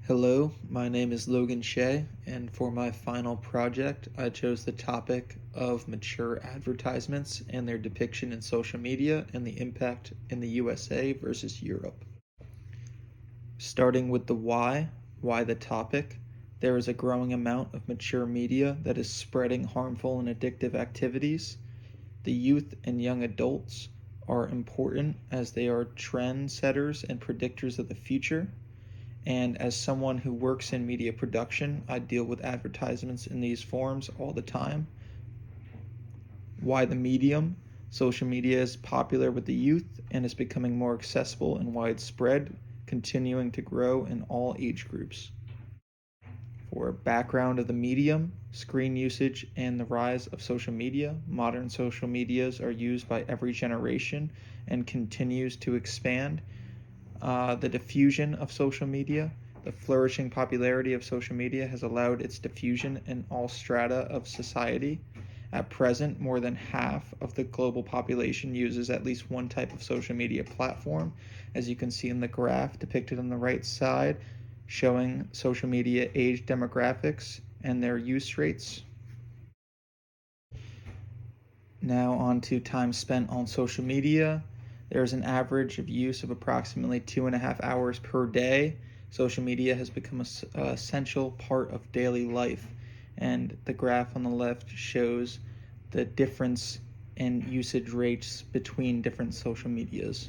Hello, my name is Logan Shea, and for my final project, I chose the topic of mature advertisements and their depiction in social media and the impact in the USA versus Europe. Starting with the why the topic? There is a growing amount of mature media that is spreading harmful and addictive activities. The youth and young adults are important as they are trend setters and predictors of the future. And as someone who works in media production, I deal with advertisements in these forms all the time. Why the medium? Social media is popular with the youth and is becoming more accessible and widespread, continuing to grow in all age groups. For background of the medium, screen usage and the rise of social media, modern social medias are used by every generation and continues to expand. The diffusion of social media. The flourishing popularity of social media has allowed its diffusion in all strata of society. At present, more than half of the global population uses at least one type of social media platform, as you can see in the graph depicted on the right side, showing social media age demographics and their use rates. Now on to time spent on social media. There's an average of use of approximately 2.5 hours per day. Social media has become an essential part of daily life, and the graph on the left shows the difference in usage rates between different social medias.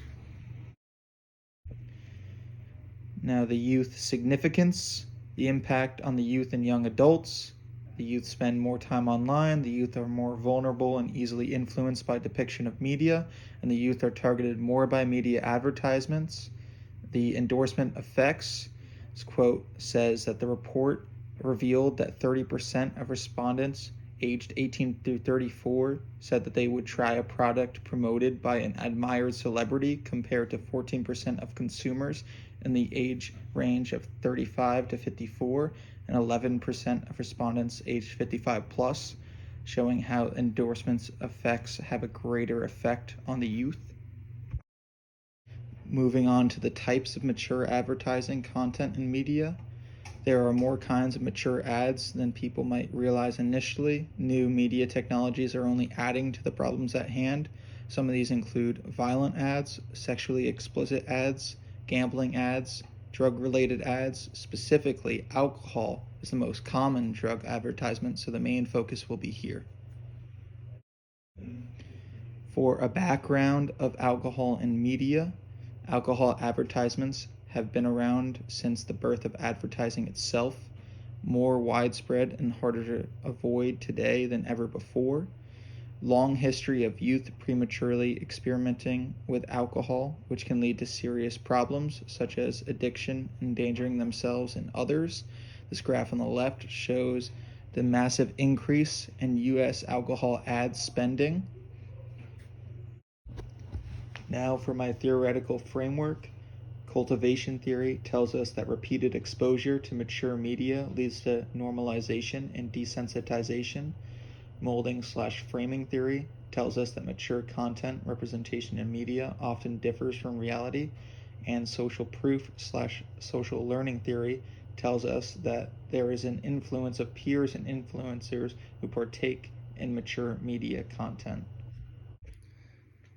Now the youth significance, the impact on the youth and young adults. The youth spend more time online, the youth are more vulnerable and easily influenced by depiction of media, and the youth are targeted more by media advertisements. The endorsement effects, this quote says that the report revealed that 30% of respondents aged 18 through 34 said that they would try a product promoted by an admired celebrity, compared to 14% of consumers in the age range of 35 to 54 and 11% of respondents aged 55 plus, showing how endorsements effects have a greater effect on the youth. Moving on to the types of mature advertising content and media. There are more kinds of mature ads than people might realize initially. New media technologies are only adding to the problems at hand. Some of these include violent ads, sexually explicit ads, gambling ads, drug-related ads. Specifically, alcohol is the most common drug advertisement, so the main focus will be here. For a background of alcohol and media, alcohol advertisements have been around since the birth of advertising itself, more widespread and harder to avoid today than ever before. Long history of youth prematurely experimenting with alcohol, which can lead to serious problems such as addiction, endangering themselves and others. This graph on the left shows the massive increase in U.S. alcohol ad spending. Now for my theoretical framework. Cultivation theory tells us that repeated exposure to mature media leads to normalization and desensitization. Molding/framing theory tells us that mature content representation in media often differs from reality. And social proof/social learning theory tells us that there is an influence of peers and influencers who partake in mature media content.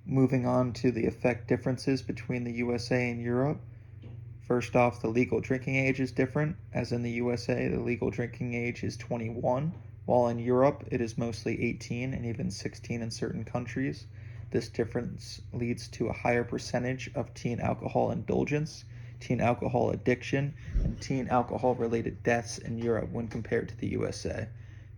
Moving on to the effect differences between the USA and Europe. First off, the legal drinking age is different, as in the USA, the legal drinking age is 21, while in Europe it is mostly 18 and even 16 in certain countries. This difference leads to a higher percentage of teen alcohol indulgence, teen alcohol addiction, and teen alcohol-related deaths in Europe when compared to the USA.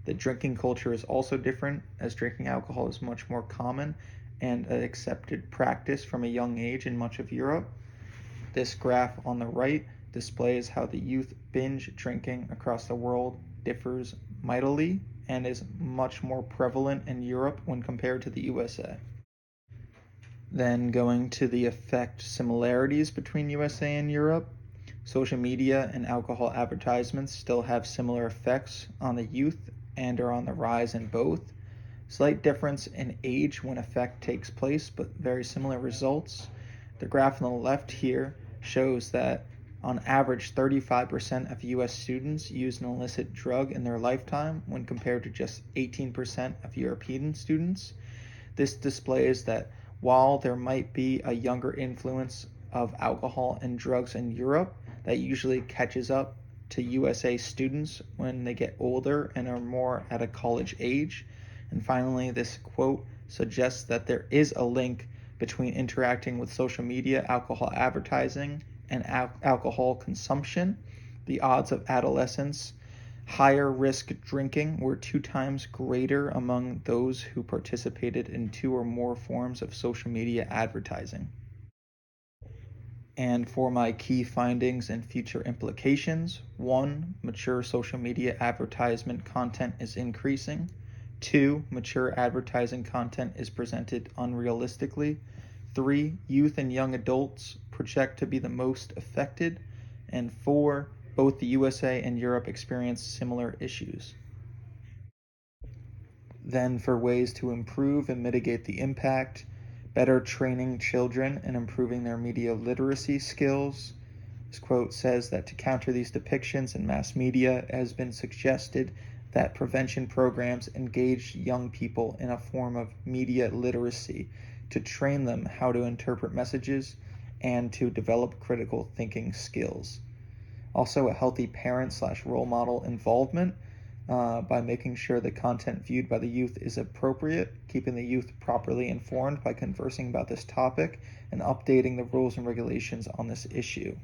The drinking culture is also different, as drinking alcohol is much more common and an accepted practice from a young age in much of Europe. This graph on the right displays how the youth binge drinking across the world differs mightily and is much more prevalent in Europe when compared to the USA. Then going to the effect similarities between USA and Europe. Social media and alcohol advertisements still have similar effects on the youth and are on the rise in both. Slight difference in age when effect takes place, but very similar results. The graph on the left here shows that On average, 35% of US students use an illicit drug in their lifetime when compared to just 18% of European students. This displays that while there might be a younger influence of alcohol and drugs in Europe, that usually catches up to USA students when they get older and are more at a college age. And finally, this quote suggests that there is a link between interacting with social media, alcohol advertising, and alcohol consumption. The odds of adolescents higher risk drinking were 2 times greater among those who participated in 2 or more forms of social media advertising. And for my key findings and future implications: 1, mature social media advertisement content is increasing. 2, mature advertising content is presented unrealistically. 3, youth and young adults project to be the most affected. And 4, both the USA and Europe experience similar issues. Then, for ways to improve and mitigate the impact: better training children and improving their media literacy skills. This quote says that to counter these depictions in mass media, it has been suggested that prevention programs engage young people in a form of media literacy to train them how to interpret messages and to develop critical thinking skills. Also, a healthy parent/role model involvement by making sure the content viewed by the youth is appropriate, keeping the youth properly informed by conversing about this topic, and updating the rules and regulations on this issue.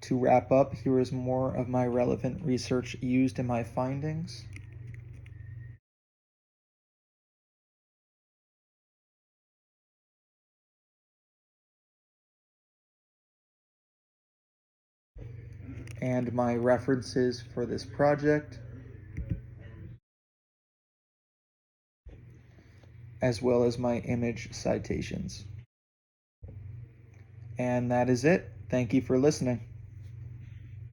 To wrap up, here is more of my relevant research used in my findings. And my references for this project, as well as my image citations. And that is it. Thank you for listening.